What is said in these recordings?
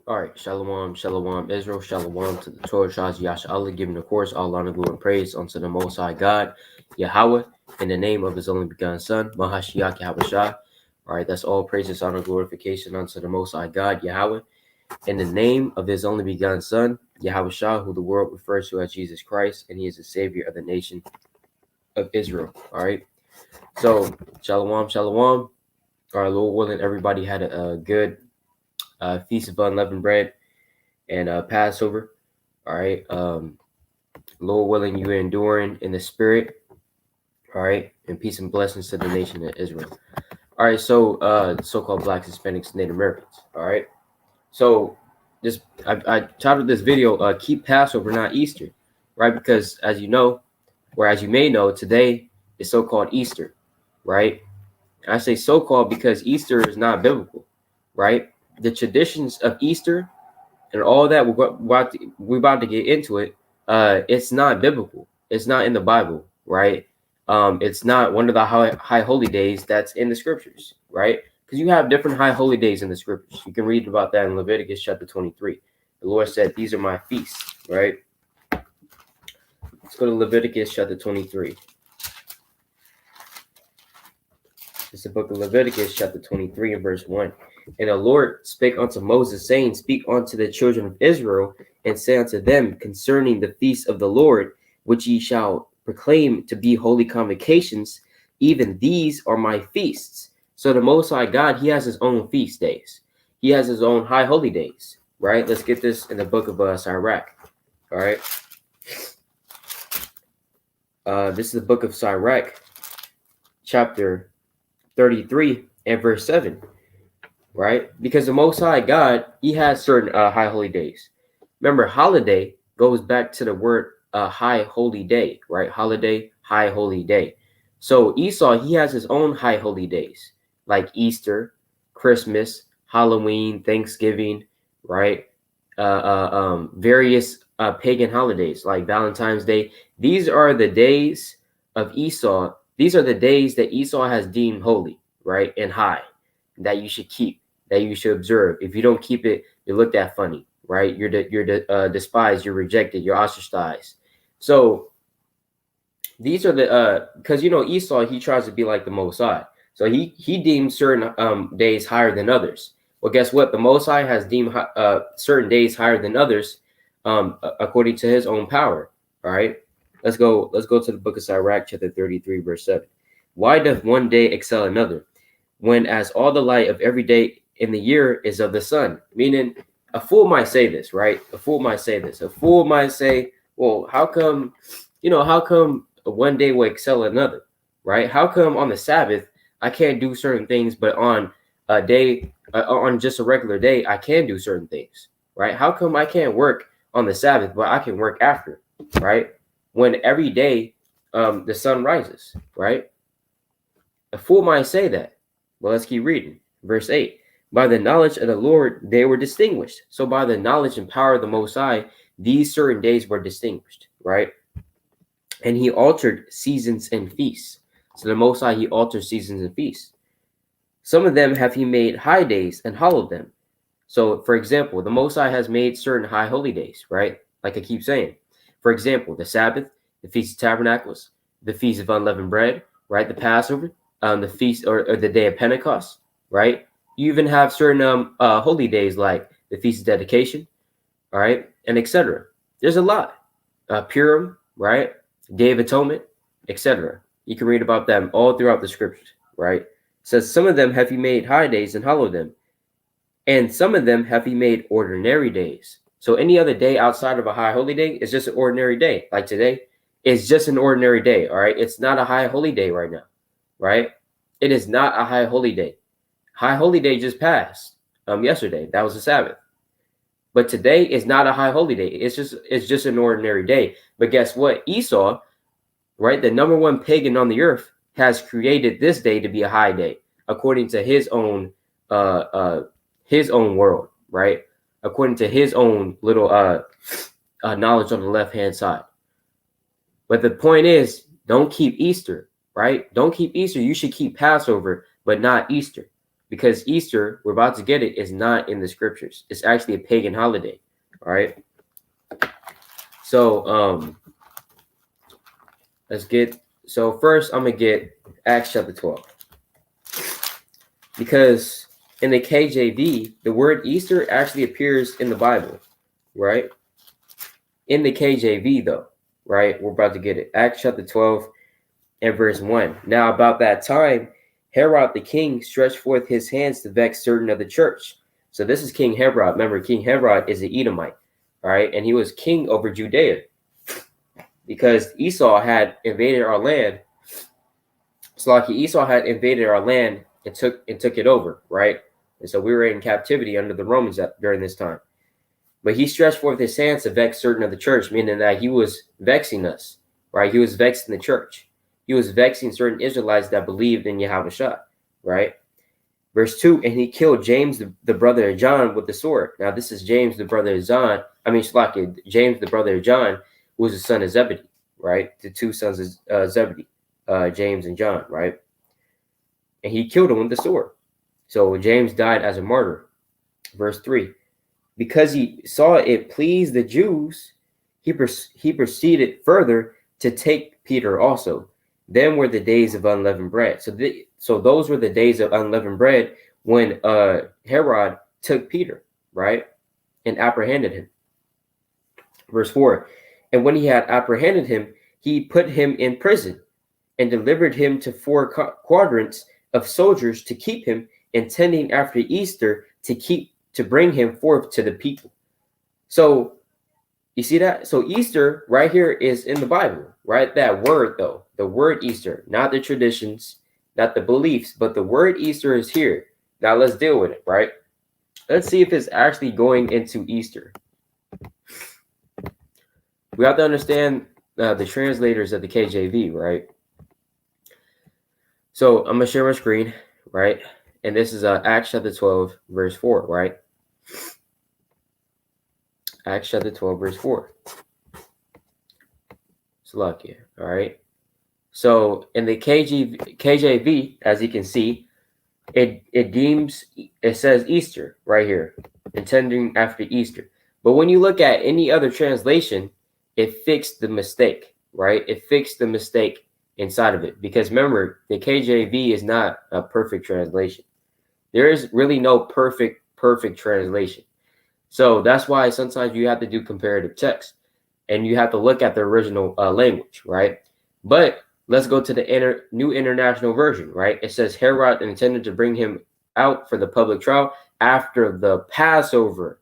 All right, shalom, shalom, Israel, shalom to the Torah, Shaz, Yasha Allah, giving, of course, all honor, glory, and praise unto the Most High God, Yahweh, in the name of His only begotten Son, Mahashiach Yahweh Shah. All right, that's all praises, honor, glorification unto the Most High God, Yahweh, in the name of His only begotten Son, Yahweh Shah, who the world refers to as Jesus Christ, and He is the Savior of the nation of Israel. All right, so shalom, shalom. All right, Lord willing, everybody had a good Feast of Unleavened Bread and Passover. All right. Lord willing, you are enduring in the spirit. All right. And peace and blessings to the nation of Israel. All right. So so-called Blacks, Hispanics, Native Americans. All right. So this I titled this video Keep Passover, Not Easter. Right? Because as you know, or as you may know, today is so-called Easter. Right? I say so-called because Easter is not biblical. Right? The traditions of Easter and all that we're about to get into it. It's not biblical. It's not in the Bible, right? It's not one of the high holy days that's in the scriptures, right? Because you have different high holy days in the scriptures. You can read about that in Leviticus chapter 23. The Lord said, "These are my feasts," right? Let's go to Leviticus chapter 23. It's the book of Leviticus chapter 23 and verse 1. And the Lord spake unto Moses, saying, Speak unto the children of Israel, and say unto them concerning the feasts of the Lord, which ye shall proclaim to be holy convocations, even these are my feasts. So the Most High God, He has His own feast days. He has His own high holy days, right? Let's get this in the book of Sirach, all right? This is the book of Sirach, chapter 33 and verse 7. Right? Because the Most High God, He has certain high holy days. Remember, holiday goes back to the word high holy day, right? Holiday, high holy day. So Esau, he has his own high holy days, like Easter, Christmas, Halloween, Thanksgiving, right? Various pagan holidays like Valentine's Day. These are the days of Esau. These are the days that Esau has deemed holy, right? And high, that you should keep, that you should observe. If you don't keep it, you're looked at funny, right? You're despised, you're rejected, you're ostracized. So these are the because Esau, he tries to be like the Most High. So he deems certain days higher than others. Well, guess what? The Most High has deemed certain days higher than others according to His own power. All right. Let's go to the book of Sirach, chapter 33, verse 7. Why doth one day excel another, when as all the light of every day in the year is of the sun? Meaning, a fool might say this, right? A fool might say this. A fool might say, well, how come one day will excel another, right? How come on the Sabbath I can't do certain things, but on a day, on just a regular day, I can do certain things, right? How come I can't work on the Sabbath, but I can work after, right? When every day the sun rises, right? A fool might say that. Well, let's keep reading. Verse 8. By the knowledge of the Lord, they were distinguished. So by the knowledge and power of the Most High, these certain days were distinguished, right? And He altered seasons and feasts. So the Most High, He altered seasons and feasts. Some of them have He made high days and hallowed them. So, for example, the Most High has made certain high holy days, right? Like I keep saying. For example, the Sabbath, the Feast of Tabernacles, the Feast of Unleavened Bread, right? The Passover, the Feast or the Day of Pentecost, right? You even have certain holy days like the Feast of Dedication, all right, and etc. There's a lot. Purim, right? Day of Atonement, etc. You can read about them all throughout the scriptures, right? It says, some of them have He made high days and hallowed them, and some of them have He made ordinary days. So any other day outside of a high holy day is just an ordinary day. Like today, it's just an ordinary day, all right? It's not a high holy day right now, right? It is not a high holy day. High holy day just passed yesterday. That was the Sabbath. But today is not a high holy day. It's just an ordinary day. But guess what? Esau, right, the number one pagan on the earth, has created this day to be a high day according to his own world, right? According to his own little knowledge on the left-hand side. But the point is, don't keep Easter, right? Don't keep Easter. You should keep Passover, but not Easter. because Easter, we're about to get it, is not in the scriptures. It's actually a pagan holiday. All right. So let's get. So first, I'm gonna get Acts chapter 12, because in the KJV, the word Easter actually appears in the Bible, right? In the KJV, though, right? We're about to get it. Acts chapter 12 and verse 1. Now, about that time, Herod the king stretched forth his hands to vex certain of the church. So this is King Herod. Remember, King Herod is an Edomite, right? And he was king over Judea because Esau had invaded our land. So like Esau had invaded our land and took it over, right? And so we were in captivity under the Romans during this time. But he stretched forth his hands to vex certain of the church, meaning that he was vexing us, right? He was vexing the church. He was vexing certain Israelites that believed in Yahushua, right? Verse 2, and he killed James, the brother of John, with the sword. Now, this is James, the brother of John. James, the brother of John, who was the son of Zebedee, right? The two sons of Zebedee, James and John, right? And he killed him with the sword. So James died as a martyr. Verse 3, because he saw it pleased the Jews, he proceeded further to take Peter also. Then were the days of unleavened bread. So those were the days of unleavened bread when Herod took Peter, right, and apprehended him. Verse 4, and when he had apprehended him, he put him in prison and delivered him to 4 quadrants of soldiers to keep him, intending after Easter to bring him forth to the people. So you see that? So Easter right here is in the Bible, right? That word, though, the word Easter, not the traditions, not the beliefs, but the word Easter is here. Now let's deal with it, right? Let's see if it's actually going into Easter. We have to understand the translators of the KJV, right? So I'm going to share my screen, right? And this is Acts chapter 12, verse 4, right? Acts chapter 12, verse 4. Salakia, all right? So in the KJV, as you can see, it says Easter right here, intending after Easter. But when you look at any other translation, it fixed the mistake, right? It fixed the mistake inside of it. Because remember, the KJV is not a perfect translation. There is really no perfect translation. So that's why sometimes you have to do comparative text and you have to look at the original language, right? But let's go to the New International Version, right? It says Herod intended to bring him out for the public trial after the Passover,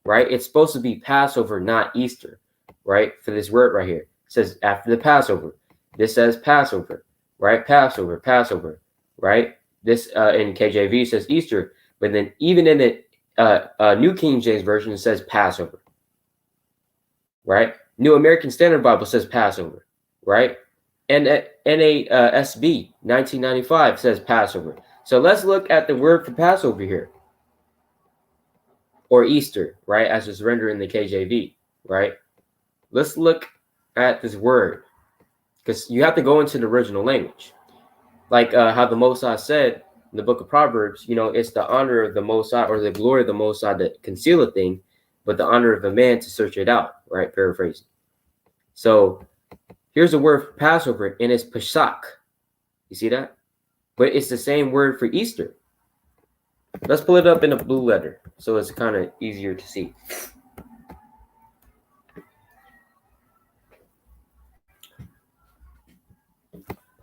right? It's supposed to be Passover, not Easter, right? For this word right here, it says after the Passover. This says Passover, right? Passover, right? This in KJV says Easter, but then even in the New King James Version, it says Passover, right? New American Standard Bible says Passover, right? And NASB 1995 says Passover. So let's look at the word for Passover here, or Easter, right? As it's rendered in the KJV, right? Let's look at this word, because you have to go into the original language. Like how the Most High said in the book of Proverbs, you know, it's the honor of the Most High or the glory of the Most High to conceal a thing, but the honor of a man to search it out, right? Paraphrasing. So here's the word for Passover, and it's Pesach. You see that? But it's the same word for Easter. Let's pull it up in a blue letter so it's kind of easier to see.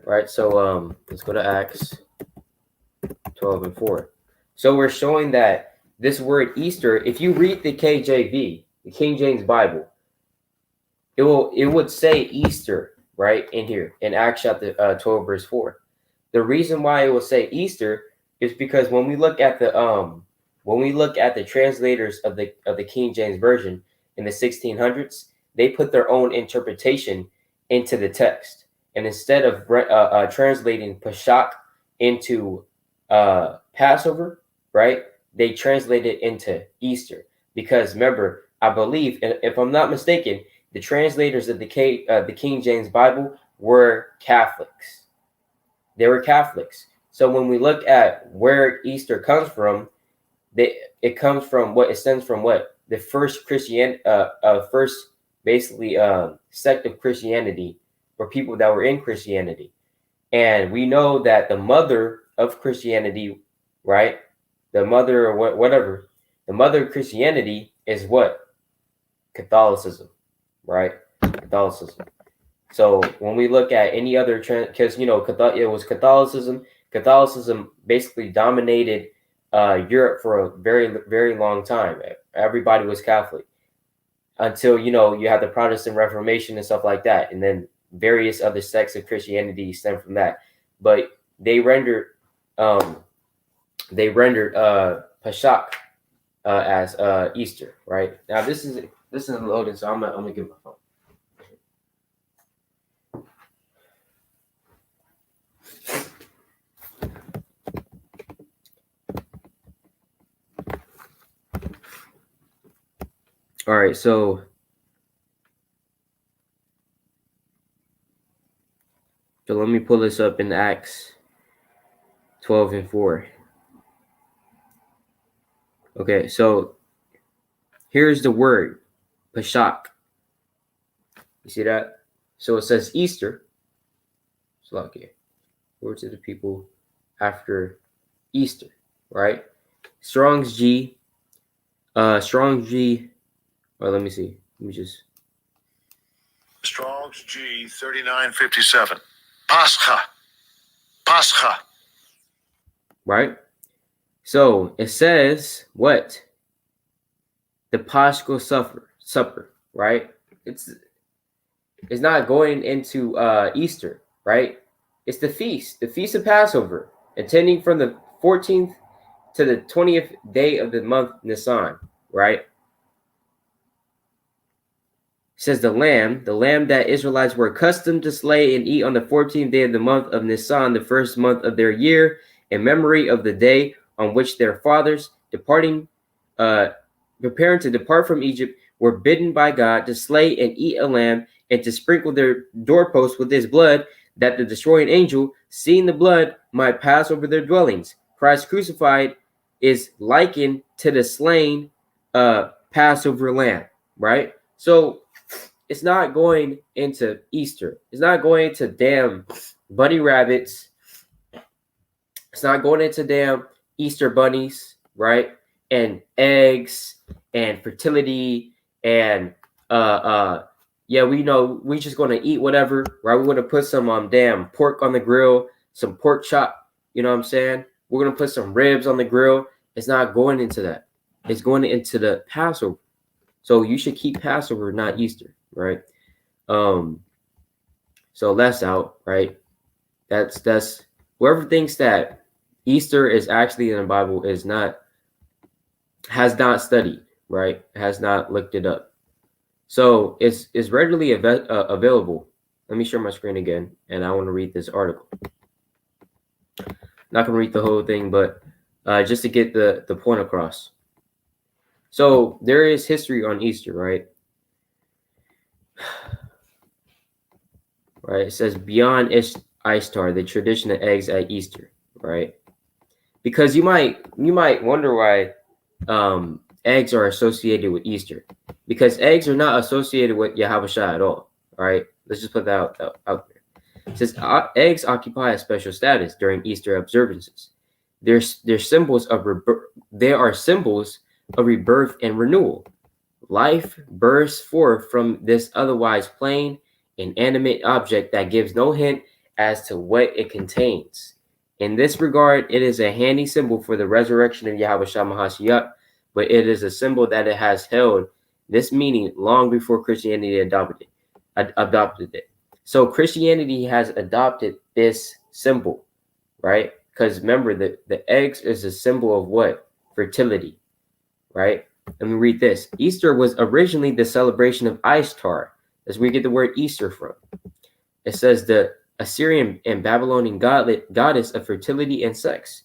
Right, so let's go to Acts 12 and 4. So we're showing that this word Easter, if you read the KJV, the King James Bible, it would say Easter right in here in Acts chapter 12 verse 4. The reason why it will say Easter is because when we look at the translators of the King James Version in the 1600s, they put their own interpretation into the text. And instead of translating Pesach into Passover, right, they translate it into Easter. Because remember, I believe, and if I'm not mistaken, the translators of the King James Bible were Catholics. They were Catholics. So when we look at where Easter comes from, it comes from what? It stems from what? The first first basically sect of Christianity, or people that were in Christianity. And we know that the mother of Christianity, right? The mother or whatever, the mother of Christianity is what? Catholicism, right? Catholicism. So when we look at any other trend, because it was Catholicism. Catholicism basically dominated Europe for a very, very long time. Everybody was Catholic until you had the Protestant Reformation and stuff like that, and then various other sects of Christianity stem from that. But they rendered Pesach as Easter, right? Now this is loading, so I'm gonna give my phone. All right, so let me pull this up in Acts 12:4. Okay, so here's the word, Pesach. You see that? So it says Easter. It's like it. Word to the people after Easter, right? Strong's G. Well, let me see. Let me just. Strong's G 3957. Pascha. Right? So it says what? The Paschal supper, right? It's not going into Easter, right? It's the feast of Passover, attending from the 14th to the 20th day of the month Nisan, right? It says the lamb that Israelites were accustomed to slay and eat on the 14th day of the month of Nisan, the first month of their year, in memory of the day on which their fathers, preparing to depart from Egypt, were bidden by God to slay and eat a lamb and to sprinkle their doorposts with his blood, that the destroying angel, seeing the blood, might pass over their dwellings. Christ crucified is likened to the slain Passover lamb, right? So it's not going into Easter. It's not going into damn bunny rabbits. It's not going into damn Easter bunnies, right? And eggs and fertility and yeah, we just gonna eat whatever, right? We're gonna put some damn pork on the grill, some pork chop, you know what I'm saying? We're gonna put some ribs on the grill. It's not going into that. It's going into the Passover. So you should keep Passover, not Easter, right? So that's out, right? That's whoever thinks that Easter is actually in the Bible has not studied, right? Has not looked it up. So it's readily available. Let me share my screen again, and I want to read this article. Not gonna read the whole thing, but just to get the point across. So there is history on Easter, right? Right. It says beyond Ishtar, the tradition of eggs at Easter, right? Because you might wonder why eggs are associated with Easter, because eggs are not associated with Yahushua at all. Right? Let's just put that out there. It says eggs occupy a special status during Easter observances. They're symbols of they are symbols of rebirth and renewal. Life bursts forth from this otherwise plain, inanimate object that gives no hint as to what it contains. In this regard, it is a handy symbol for the resurrection of Yahushua Mashiach, but it is a symbol that it has held this meaning long before Christianity adopted it. So Christianity has adopted this symbol, right? Because remember, the eggs is a symbol of what? Fertility, right? Let me read this. Easter was originally the celebration of Ishtar. That's where we get the word Easter from. It says the Assyrian and Babylonian goddess of fertility and sex.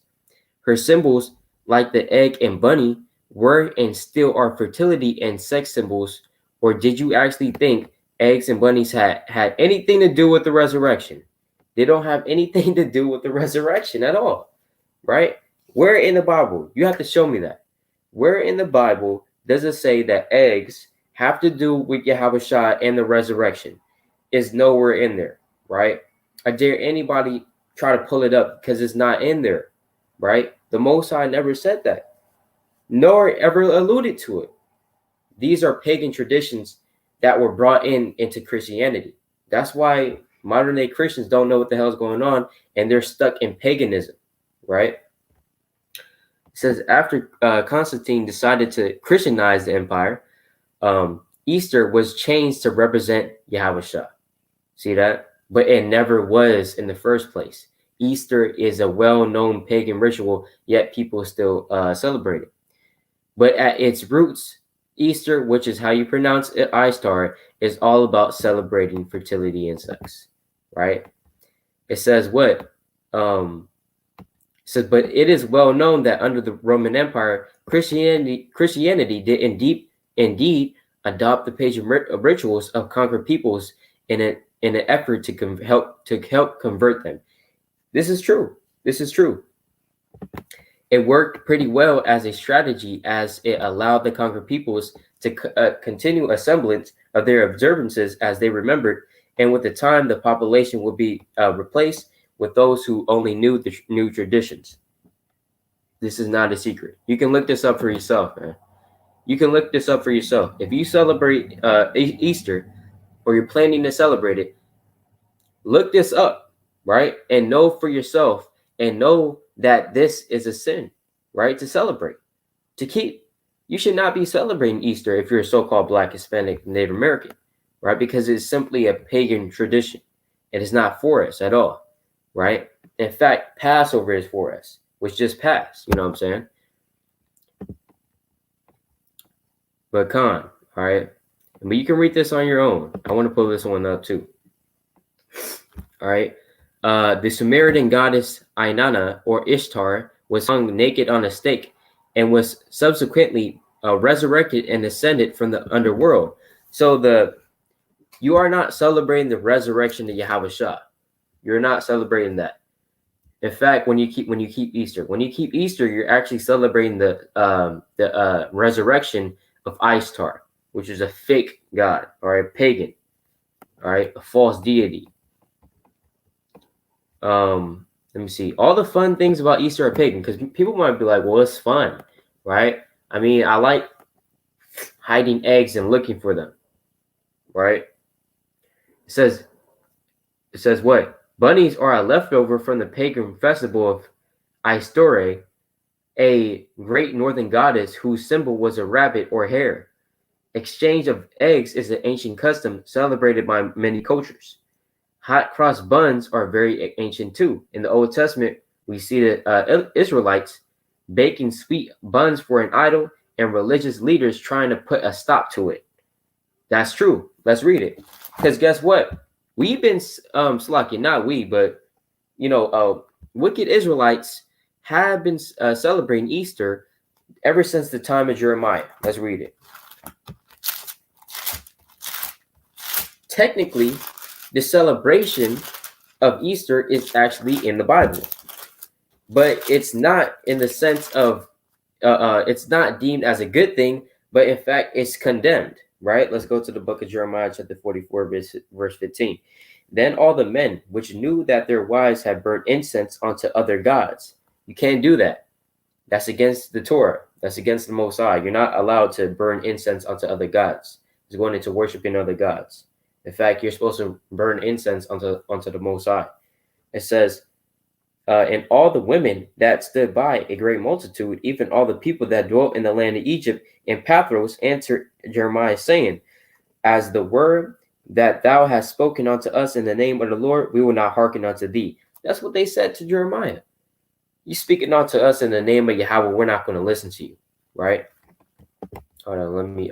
Her symbols, like the egg and bunny, were and still are fertility and sex symbols. Or did you actually think eggs and bunnies had anything to do with the resurrection? They don't have anything to do with the resurrection at all, right? Where in the Bible? You have to show me that. Where in the Bible does it say that eggs have to do with Yahushua and the resurrection? Is nowhere in there, right? I dare anybody try to pull it up because it's not in there, right? The Most High never said that, nor ever alluded to it. These are pagan traditions that were brought into Christianity. That's why modern day Christians don't know what the hell is going on, and they're stuck in paganism, right? It says after Constantine decided to Christianize the empire, Easter was changed to represent Yahushua. See that? But it never was in the first place. Easter is a well-known pagan ritual, yet people still celebrate it. But at its roots, Easter, which is how you pronounce it, Ishtar, is all about celebrating fertility and sex, right? It says what? Says, but it is well known that under the Roman Empire, Christianity did indeed adopt the pagan rituals of conquered peoples in an effort to help convert them. This is true. This is true. It worked pretty well as a strategy, as it allowed the conquered peoples to continue a semblance of their observances as they remembered, and with the time, the population would be replaced with those who only knew the new traditions. This is not a secret. You can look this up for yourself, man. You can look this up for yourself. If you celebrate Easter, or you're planning to celebrate it, look this up, right? And know for yourself, and know that this is a sin, right? To celebrate, to keep. You should not be celebrating Easter if you're a so-called Black, Hispanic, Native American, right? Because it's simply a pagan tradition. It is not for us at all, right? In fact, Passover is for us, which just passed. You know what I'm saying? But all right? But you can read this on your own. I want to pull this one up too. All right. The Sumerian goddess Inanna, or Ishtar, was hung naked on a stake and was subsequently resurrected and ascended from the underworld. So you are not celebrating the resurrection of Yahushua. You're not celebrating that. In fact, when you keep Easter, you're actually celebrating the resurrection of Ishtar, which is a fake god, or a pagan, all right, a false deity. Let me see. All the fun things about Easter are pagan, because people might be like, well, it's fun, right? I mean, I like hiding eggs and looking for them, right? It says what? Bunnies are a leftover from the pagan festival of Istore, a great northern goddess whose symbol was a rabbit or hare. Exchange of eggs is an ancient custom celebrated by many cultures. Hot cross buns are very ancient too. In the Old Testament, we see the Israelites baking sweet buns for an idol and religious leaders trying to put a stop to it. That's true. Let's read it. Because guess what? We've been slacking, not we, but wicked Israelites have been celebrating Easter ever since the time of Jeremiah. Let's read it. Technically, the celebration of Easter is actually in the Bible, but it's not in the sense of it's not deemed as a good thing, but in fact it's condemned, right? Let's go to the book of Jeremiah chapter 44 verse 15. Then all the men which knew that their wives had burnt incense unto other gods. You can't do that. That's against the Torah. That's against the Most High. You're not allowed to burn incense unto other gods. It's going into worshiping other gods. In fact, you're supposed to burn incense unto the Most High. It says, and all the women that stood by, a great multitude, even all the people that dwelt in the land of Egypt and Pathros, answered Jeremiah, saying, as the word that thou hast spoken unto us in the name of the Lord, we will not hearken unto thee. That's what they said to Jeremiah. You speaking unto us in the name of Yahweh, we're not going to listen to you, right? Hold on, let me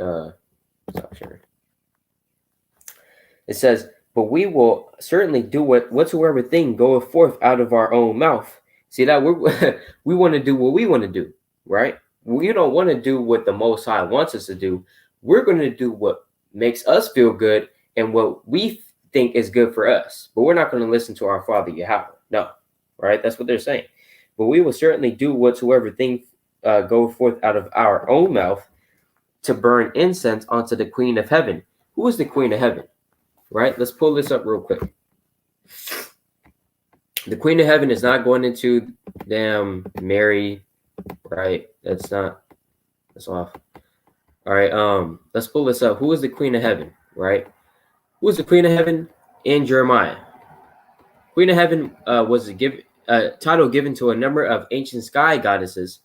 stop sharing. It says, but we will certainly do whatsoever thing goeth forth out of our own mouth. See that we want to do what we want to do, right? We don't want to do what the Most High wants us to do. We're going to do what makes us feel good and what we think is good for us, but we're not going to listen to our father Yahweh. No, right? That's what they're saying. But we will certainly do whatsoever thing go forth out of our own mouth to burn incense unto the Queen of Heaven. Who is the Queen of Heaven? Right? Let's pull this up real quick. The Queen of Heaven is not going into damn Mary, right? That's off. All right, let's pull this up. Who is the Queen of Heaven, right? Who is the Queen of Heaven in Jeremiah? Queen of Heaven was a title given to a number of ancient sky goddesses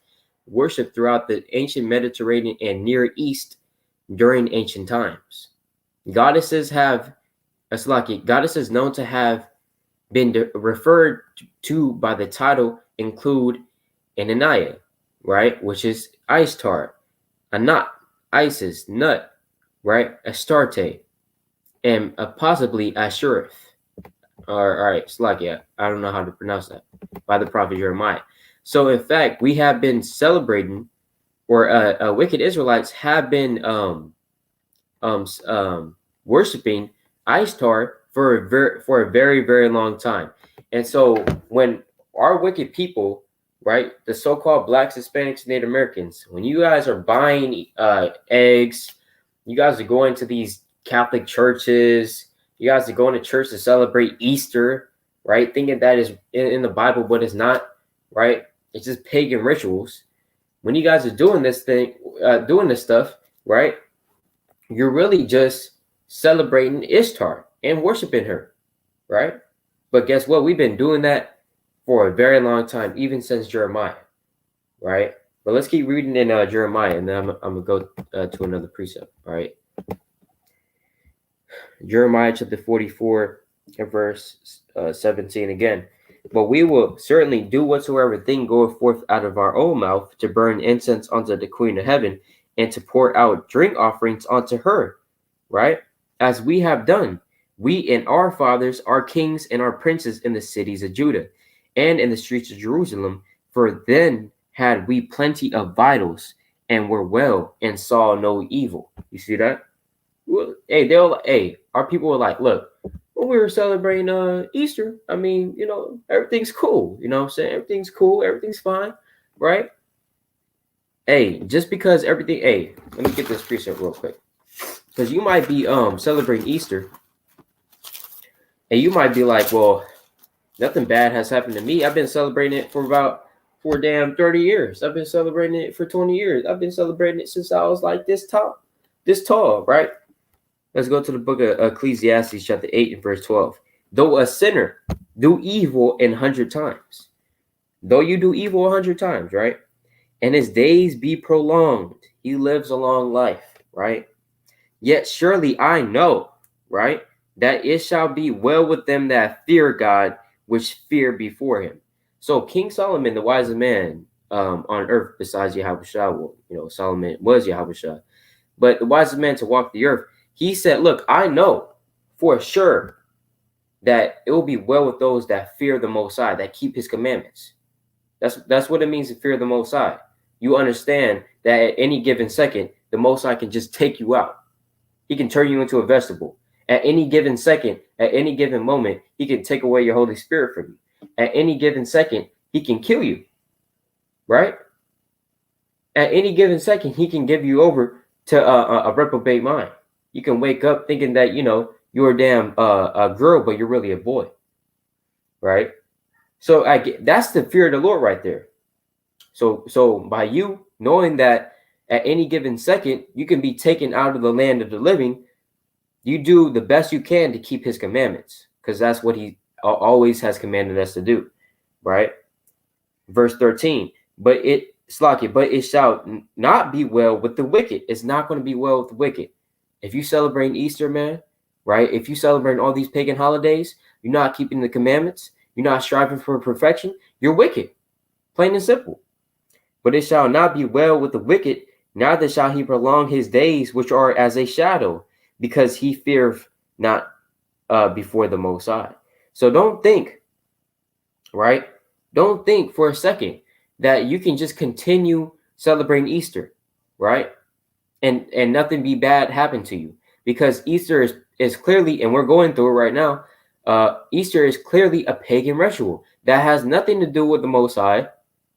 worshipped throughout the ancient Mediterranean and Near East during ancient times. Goddesses known to have been referred to by the title include Ananiah, right, which is Ishtar, Anat, Isis, Nut, right, Astarte, and possibly Ashureth. All right, Slakia, I don't know how to pronounce that, by the prophet Jeremiah. So, in fact, we have been celebrating, or wicked Israelites have been worshiping Ishtar for a very, very long time. And so when our wicked people, right, the so-called Blacks, Hispanics, Native Americans, when you guys are buying eggs, you guys are going to these Catholic churches, you guys are going to church to celebrate Easter, right, thinking that is in the Bible, but it's not, right? It's just pagan rituals. When you guys are doing this stuff, right, you're really just celebrating Ishtar and worshiping her, right? But guess what? We've been doing that for a very long time, even since Jeremiah, right? But let's keep reading in Jeremiah, and then I'm going to go to another precept, all right? Jeremiah chapter 44 and verse 17 again. But we will certainly do whatsoever thing goeth forth out of our own mouth to burn incense unto the Queen of Heaven and to pour out drink offerings unto her, right? As we have done, we and our fathers, our kings and our princes in the cities of Judah and in the streets of Jerusalem, for then had we plenty of vitals and were well and saw no evil. You see that? Well, our people were like, look, when we were celebrating Easter, I mean, everything's cool. You know what I'm saying? Everything's cool. Everything's fine, right? Hey, just because let me get this precept real quick. Because you might be celebrating Easter, and you might be like, well, nothing bad has happened to me. I've been celebrating it for damn 30 years. I've been celebrating it for 20 years. I've been celebrating it since I was like this tall, right? Let's go to the book of Ecclesiastes chapter 8 and verse 12. Though a sinner do evil 100 times, though you do evil 100 times, right? And his days be prolonged, he lives a long life, right? Yet surely I know, right, that it shall be well with them that fear God, which fear before him. So King Solomon, the wisest man on earth besides Yahushua, well, Solomon was Yahushua, but the wisest man to walk the earth, he said, look, I know for sure that it will be well with those that fear the Most High, that keep his commandments. That's what it means to fear the Most High. You understand that at any given second, the Most High can just take you out. He can turn you into a vegetable. At any given second, at any given moment, he can take away your Holy Spirit from you. At any given second, he can kill you, right? At any given second, he can give you over to a reprobate mind. You can wake up thinking that, you're a damn a girl, but you're really a boy, right? So that's the fear of the Lord right there. So by you knowing that at any given second, you can be taken out of the land of the living, you do the best you can to keep his commandments, because that's what he always has commanded us to do, right? Verse 13, but it shall not be well with the wicked. It's not going to be well with the wicked. If you celebrate Easter, man, right? If you celebrate all these pagan holidays, you're not keeping the commandments, you're not striving for perfection, you're wicked, plain and simple. But it shall not be well with the wicked, neither shall he prolong his days, which are as a shadow, because he feareth not before the Most High. So don't think, right? Don't think for a second that you can just continue celebrating Easter, right? And nothing be bad happen to you, because Easter is clearly, and we're going through it right now, Easter is clearly a pagan ritual that has nothing to do with the Most High,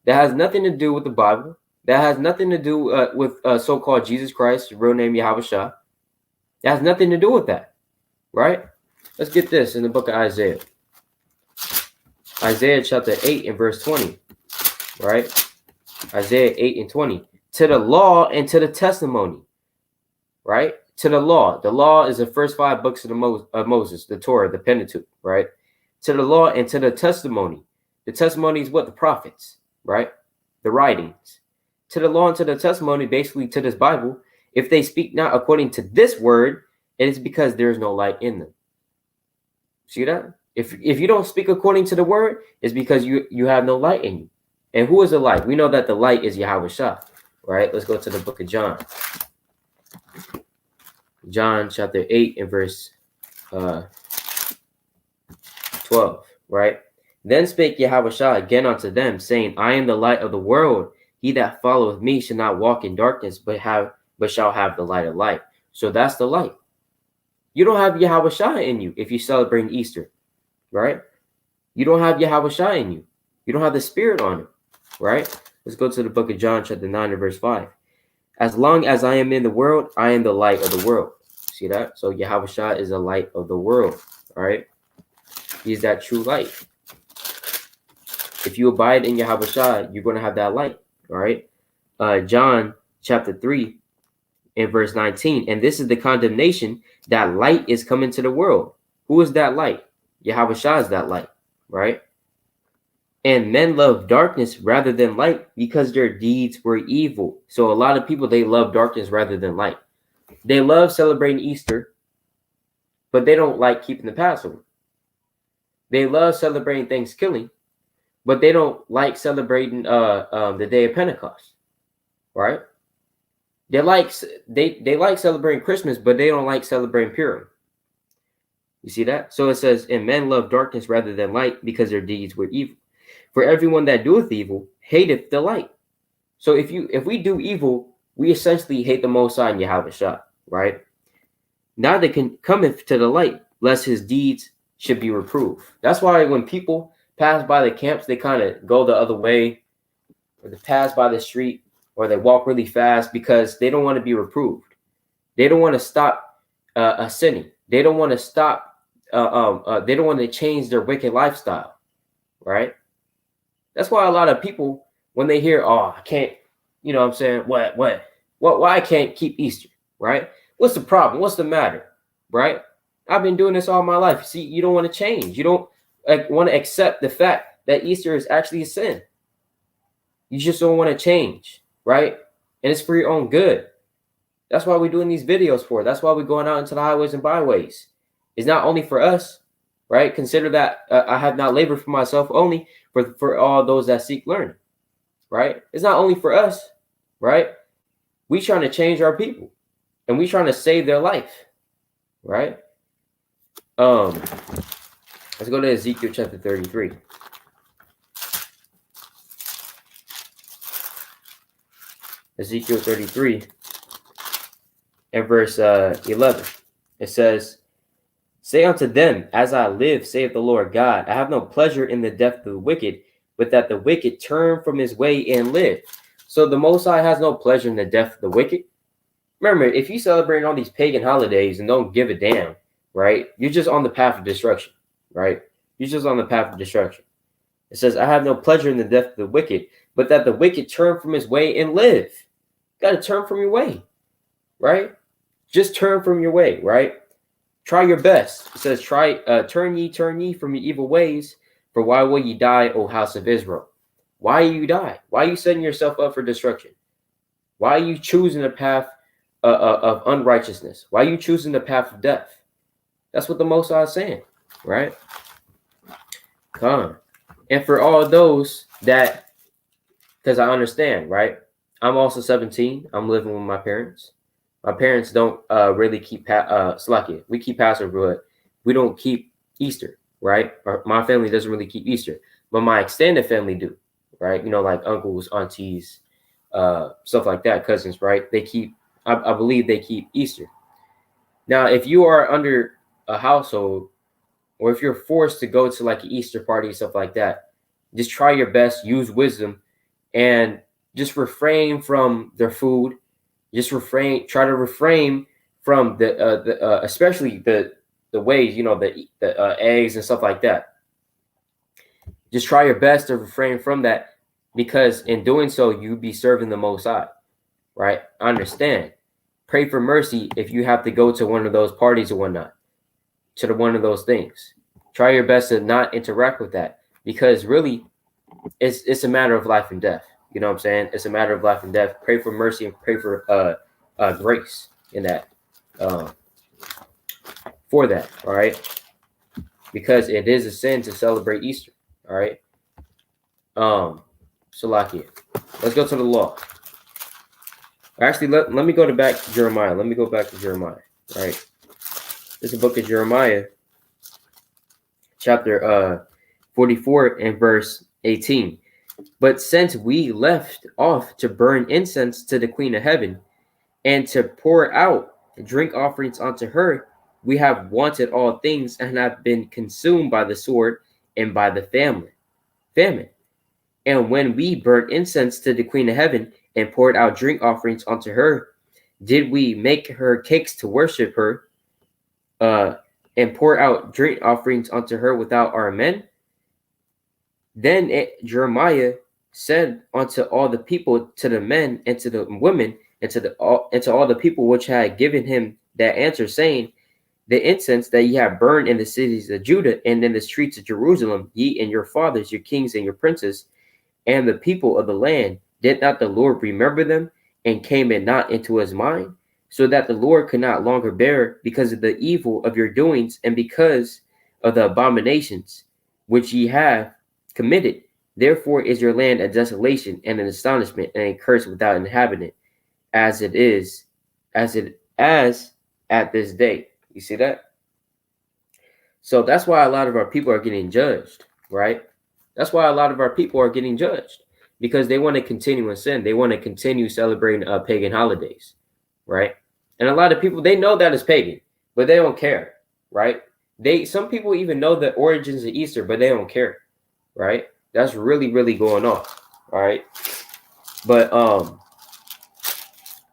that has nothing to do with the Bible, that has nothing to do with so-called Jesus Christ, real name Yahweh Shah. That has nothing to do with that, right? Let's get this in the book of Isaiah. Isaiah chapter 8 and verse 20, right? Isaiah 8 and 20. To the law and to the testimony, right? To the law. The law is the first 5 books of Moses, the Torah, the Pentateuch, right? To the law and to the testimony. The testimony is what? The prophets, right? The writings. To the law and to the testimony, basically to this Bible, if they speak not according to this word, it is because there is no light in them. See that? If you don't speak according to the word, it's because you have no light in you. And who is the light? We know that the light is Yahweh Shah, right? Let's go to the book of John. John chapter 8 and verse 12, right? Then spake Yahweh Shah again unto them, saying, I am the light of the world. He that followeth me shall not walk in darkness, but shall have the light of life. So that's the light. You don't have Yahweh Shah in you if you celebrate Easter, right? You don't have Yahweh Shah in you. You don't have the Spirit on it, right? Let's go to the book of John chapter 9 and verse 5. As long as I am in the world, I am the light of the world. See that? So Yahweh Shah is the light of the world, right? He's that true light. If you abide in Yahweh Shah, you're going to have that light, all right? John chapter 3 and verse 19. And this is the condemnation, that light is coming to the world. Who is that light? Yahweh Shah is that light, right? And men love darkness rather than light because their deeds were evil. So a lot of people, they love darkness rather than light. They love celebrating Easter, but they don't like keeping the Passover. They love celebrating Thanksgiving, but they don't like celebrating the day of Pentecost, right? They like celebrating Christmas, but they don't like celebrating Purim. You see that? So it says, and men love darkness rather than light because their deeds were evil. For everyone that doeth evil hateth the light. So if we do evil, we essentially hate the Most High and Yahweh Shah, right? Neither can cometh to the light, lest his deeds should be reproved. That's why when people pass by the camps, they kind of go the other way, or they pass by the street, or they walk really fast because they don't want to be reproved. They don't want to stop sinning. They don't want to stop. They don't want to change their wicked lifestyle, right? That's why a lot of people, when they hear, "Oh, I can't," you know what I'm saying? What? Why I can't keep Easter, right? What's the problem? What's the matter, right? I've been doing this all my life. See, you don't want to change. You don't want to accept the fact that Easter is actually a sin. You just don't want to change, right? And it's for your own good. That's why we're doing these videos for. That's why we're going out into the highways and byways. It's not only for us, right? Consider that I have not labored for myself, only for all those that seek learning, right? It's not only for us, right? We trying to change our people, and we trying to save their life, right? Let's go to Ezekiel chapter 33. Ezekiel 33 and verse 11. It says, say unto them, as I live, saith the Lord God, I have no pleasure in the death of the wicked, but that the wicked turn from his way and live. So the Most High has no pleasure in the death of the wicked. Remember, if you celebrate all these pagan holidays and don't give a damn, right, you're just on the path of destruction, right? You're just on the path of destruction. It says, I have no pleasure in the death of the wicked, but that the wicked turn from his way and live. You got to turn from your way, right? Just turn from your way, right? Try your best. It says, turn ye from your evil ways, for why will ye die, O house of Israel? Why you die? Why are you setting yourself up for destruction? Why are you choosing the path of unrighteousness? Why are you choosing the path of death? That's what the Most High is saying, right? Come. And for all those that, because I understand, right? I'm also 17. I'm living with my parents. My parents don't really keep Slakia. We keep Passover, but we don't keep Easter, right? My family doesn't really keep Easter, but my extended family do, right? You know, like uncles, aunties, stuff like that, cousins, right? They keep, I believe they keep Easter. Now, if you are under a household, or if you're forced to go to like an Easter party and stuff like that, just try your best, use wisdom, and just refrain from their food. Just try to refrain from especially the ways, the eggs and stuff like that. Just try your best to refrain from that, because in doing so, you be serving the Most High, right? I understand. Pray for mercy if you have to go to one of those parties or whatnot, to one of those things. Try your best to not interact with that, because really, it's a matter of life and death. You know what I'm saying? It's a matter of life and death. Pray for mercy and pray for grace in that, for that. All right, because it is a sin to celebrate Easter. All right. Salakia. Let's go to the law. Actually, let me go back to Jeremiah. Let me go back to Jeremiah. All right. This is the book of Jeremiah, chapter 44 and verse 18. But since we left off to burn incense to the Queen of Heaven and to pour out drink offerings unto her, we have wanted all things and have been consumed by the sword and by the famine. And when we burnt incense to the Queen of Heaven and poured out drink offerings unto her, did we make her cakes to worship her, and pour out drink offerings unto her without our men? Then Jeremiah said unto all the people, to the men and to the women, and to all the people which had given him that answer, saying, the incense that ye have burned in the cities of Judah and in the streets of Jerusalem, ye and your fathers, your kings and your princes, and the people of the land, did not the Lord remember them, and came it not into his mind, so that the Lord could not longer bear, because of the evil of your doings, and because of the abominations which ye have committed. Therefore is your land a desolation and an astonishment and a curse without inhabitant, as at this day. You see that? So that's why a lot of our people are getting judged, right? That's why a lot of our people are getting judged, because they want to continue in sin. They want to continue celebrating pagan holidays, right? And a lot of people, they know that it's pagan, but they don't care, right? Some people even know the origins of Easter, but they don't care, right? That's really, really going on, all right? But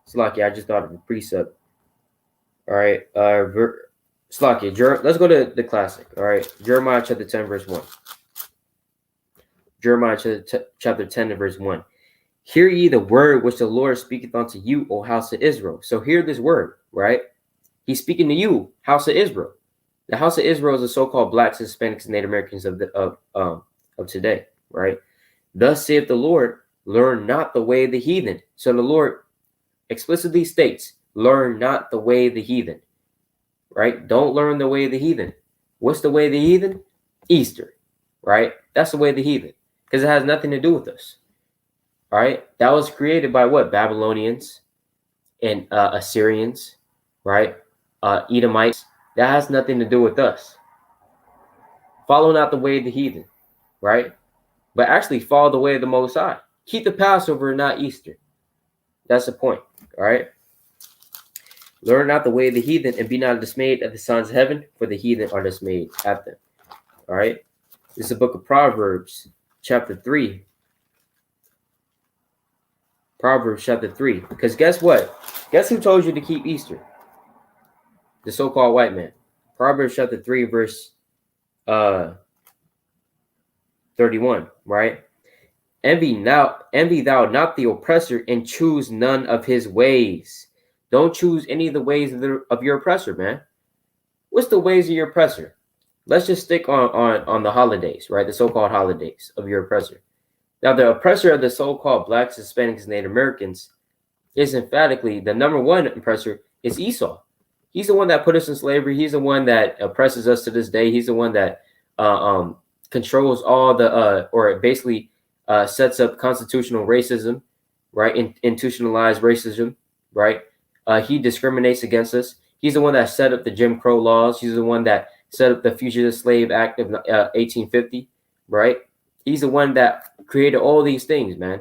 Slacky, I just thought of a precept. All right, Slacky, let's go to the classic. All right, Jeremiah chapter 10, verse 1. Jeremiah chapter 10 and verse 1. Hear ye the word which the Lord speaketh unto you, O house of Israel. So hear this word, right? He's speaking to you, house of Israel. The house of Israel is the so-called blacks, Hispanics, and Native Americans of today, right? Thus saith the Lord, learn not the way of the heathen. So the Lord explicitly states, learn not the way of the heathen, right? Don't learn the way of the heathen. What's the way of the heathen? Easter, right? That's the way of the heathen, because it has nothing to do with us, all right? That was created by what? Babylonians and Assyrians, right? Edomites. That has nothing to do with us. Follow not the way of the heathen, right? But actually follow the way of the Most High. Keep the Passover, not Easter. That's the point, all right? Learn not the way of the heathen, and be not dismayed at the sons of heaven, for the heathen are dismayed at them. All right? This is the book of Proverbs, chapter 3. Proverbs, chapter 3. Because guess what? Guess who told you to keep Easter? The so-called white man. Proverbs, chapter 3, verse 31, right? Envy thou not the oppressor, and choose none of his ways. Don't choose any of the ways of your oppressor, man. What's the ways of your oppressor? Let's just stick on the holidays, right? The so-called holidays of your oppressor. Now, the oppressor of the so-called blacks, Hispanics, and Native Americans is emphatically the number one oppressor is Esau. He's the one that put us in slavery. He's the one that oppresses us to this day. He's the one that controls all the or basically sets up constitutional racism, right? Institutionalized racism, right? He discriminates against us. He's the one that set up the Jim Crow laws. He's the one that set up the Fugitive Slave Act of 1850, right? He's the one that created all these things, man,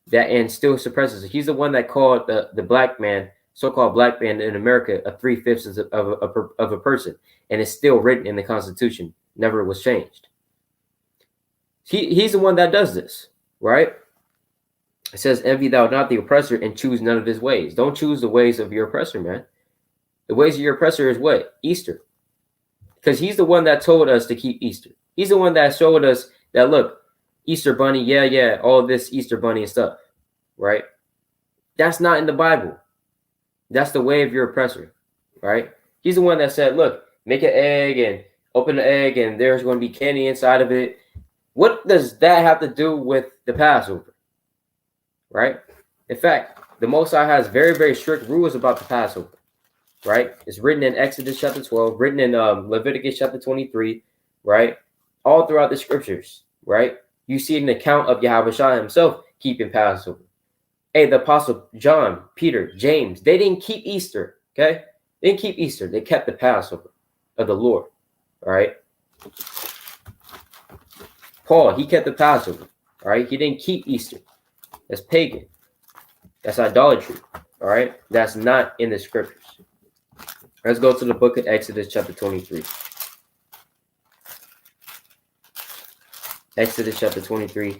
that and still suppresses it. He's the one that called the black man so-called black man in America a 3/5 of a person, and it's still written in the Constitution. Never was changed. He's the one that does this, right? It says, "Envy thou not the oppressor, and choose none of his ways." Don't choose the ways of your oppressor, man. The ways of your oppressor is what? Easter. Because he's the one that told us to keep Easter. He's the one that showed us that, look, Easter bunny, yeah, all this Easter bunny and stuff, right? That's not in the Bible. That's the way of your oppressor, right? He's the one that said, look, make an egg and open the egg and there's going to be candy inside of it. What does that have to do with the Passover, right? In fact, the Most High has very, very strict rules about the Passover, right? It's written in Exodus chapter 12, written in Leviticus chapter 23, right? All throughout the scriptures, right? You see an account of Yahushua himself keeping Passover. Hey, the Apostle John, Peter, James, they didn't keep Easter, okay? They didn't keep Easter. They kept the Passover of the Lord, all right? Paul, he kept the Passover, all right? He didn't keep Easter. That's pagan. That's idolatry, all right? That's not in the scriptures. Let's go to the book of Exodus chapter 23. Exodus chapter 23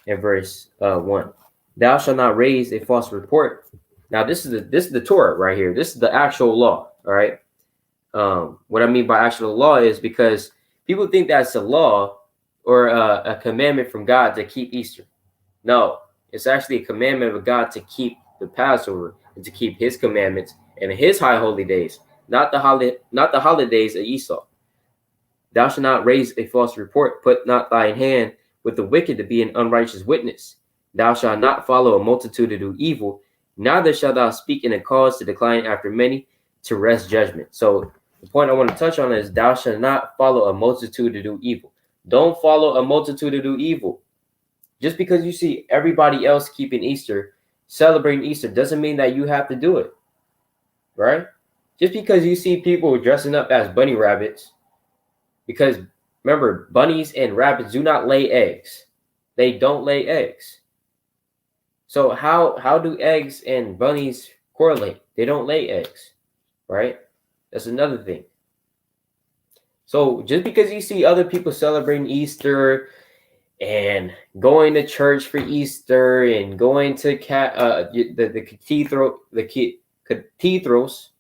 and verse 1. Thou shalt not raise a false report. Now, this is the Torah right here. This is the actual law, all right? What I mean by actual law is because people think that's a law or a commandment from God to keep Easter. No, it's actually a commandment of God to keep the Passover and to keep his commandments and his high holy days, not the holidays of Esau. Thou shalt not raise a false report. Put not thine hand with the wicked to be an unrighteous witness. Thou shalt not follow a multitude to do evil, neither shalt thou speak in a cause to decline after many to wrest judgment. So the point I want to touch on is thou shalt not follow a multitude to do evil. Don't follow a multitude to do evil. Just because you see everybody else keeping Easter, celebrating Easter, doesn't mean that you have to do it, right? Just because you see people dressing up as bunny rabbits, because remember, bunnies and rabbits do not lay eggs. They don't lay eggs. So how do eggs and bunnies correlate? They don't lay eggs, right? That's another thing. So just because you see other people celebrating Easter and going to church for Easter and going to cathedrals,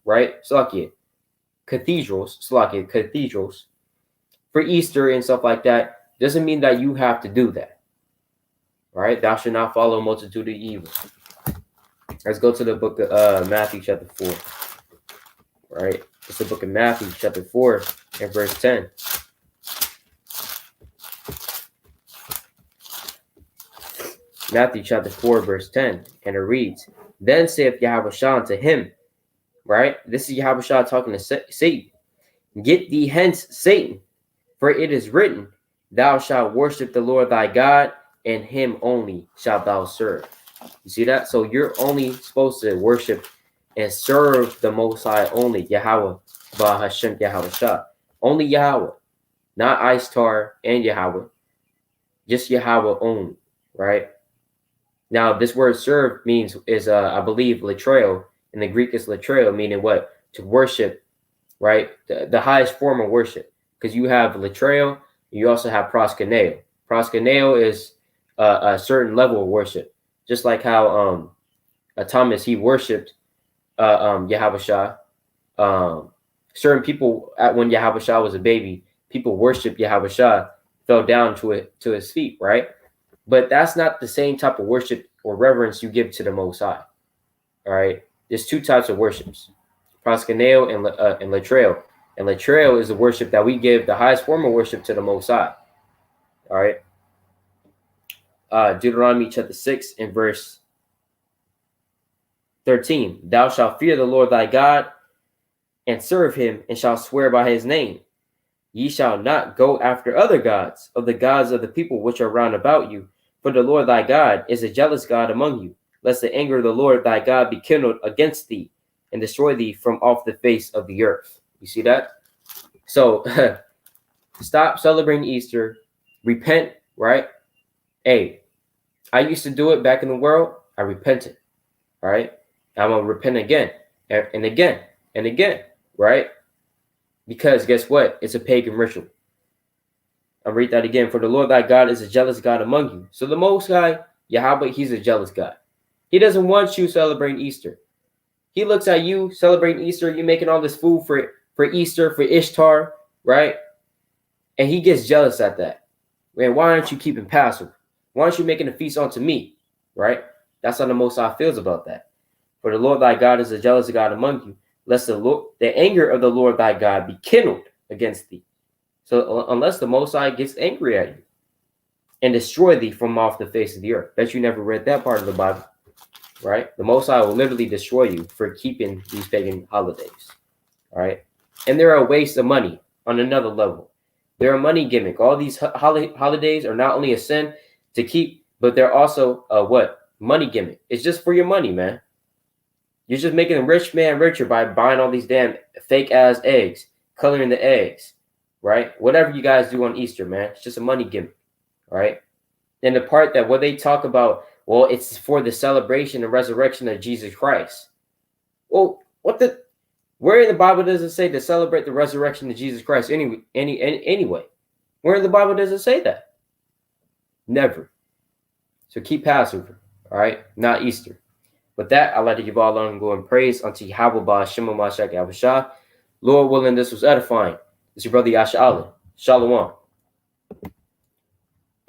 right? Cathedrals for Easter and stuff like that, doesn't mean that you have to do that. Right? Thou shalt not follow a multitude of evil. Let's go to the book of Matthew chapter 4. Right? It's the book of Matthew chapter 4 and verse 10. Matthew chapter 4 verse 10. And it reads, Then saith Yahushua unto him, right? This is Yahushua talking to Satan. Get thee hence, Satan, for it is written, Thou shalt worship the Lord thy God, and him only shalt thou serve. You see that? So you're only supposed to worship and serve the Most High only, Yahweh, Bahashem Yahushua. Only Yahweh, not Ishtar and Yahweh, just Yahweh only, right? Now, this word serve is I believe, latreo. In the Greek, is latreo, meaning what? To worship, right? The highest form of worship. Because you have latreo, you also have proskuneo. Proskuneo is a certain level of worship. Just like how Thomas, he worshipped Yahushua. Certain people, when Yahushua was a baby, people worshipped Yahushua, fell down to his feet, right? But that's not the same type of worship or reverence you give to the Most High. All right. There's two types of worships, proskuneo and latreo. And latreo is the worship that we give, the highest form of worship to the Most High. All right. Deuteronomy chapter 6 and verse 13. Thou shalt fear the Lord thy God and serve him, and shalt swear by his name. Ye shall not go after other gods, of the gods of the people which are round about you. For the Lord thy God is a jealous God among you, lest the anger of the Lord thy God be kindled against thee, and destroy thee from off the face of the earth. You see that? So stop celebrating Easter. Repent, right? Hey, I used to do it back in the world. I repented. All right. I'm going to repent again. and again and again, right? Because guess what? It's a pagan ritual. I'll read that again. For the Lord thy God is a jealous God among you. So the Most High, Yahweh, he's a jealous God. He doesn't want you celebrating Easter. He looks at you celebrating Easter, you making all this food for Easter, for Ishtar, right? And he gets jealous at that. Man, why aren't you keeping Passover? Why aren't you making a feast unto me, right? That's how the Most High feels about that. For the Lord thy God is a jealous God among you, lest the anger of the Lord thy God be kindled against thee. So unless the Most High gets angry at you and destroy thee from off the face of the earth. Bet you never read that part of the Bible, right? The Most High will literally destroy you for keeping these pagan holidays, all right? And they're a waste of money on another level. They're a money gimmick. All these holidays are not only a sin to keep, but they're also a what? Money gimmick. It's just for your money, man. You're just making a rich man richer by buying all these damn fake ass eggs, coloring the eggs, right? Whatever you guys do on Easter, man, it's just a money gimmick, right? And the part that what they talk about, well, it's for the celebration and resurrection of Jesus Christ. Well, where in the Bible does it say to celebrate the resurrection of Jesus Christ anyway? Where in the Bible does it say that? Never. So keep Passover, all right? Not Easter. With that, I'd like to give all honor and glory and praise unto Yahweh Shema Mashak Yahushua. Lord willing, this was edifying. It's your brother Yasha Allah. Shalom.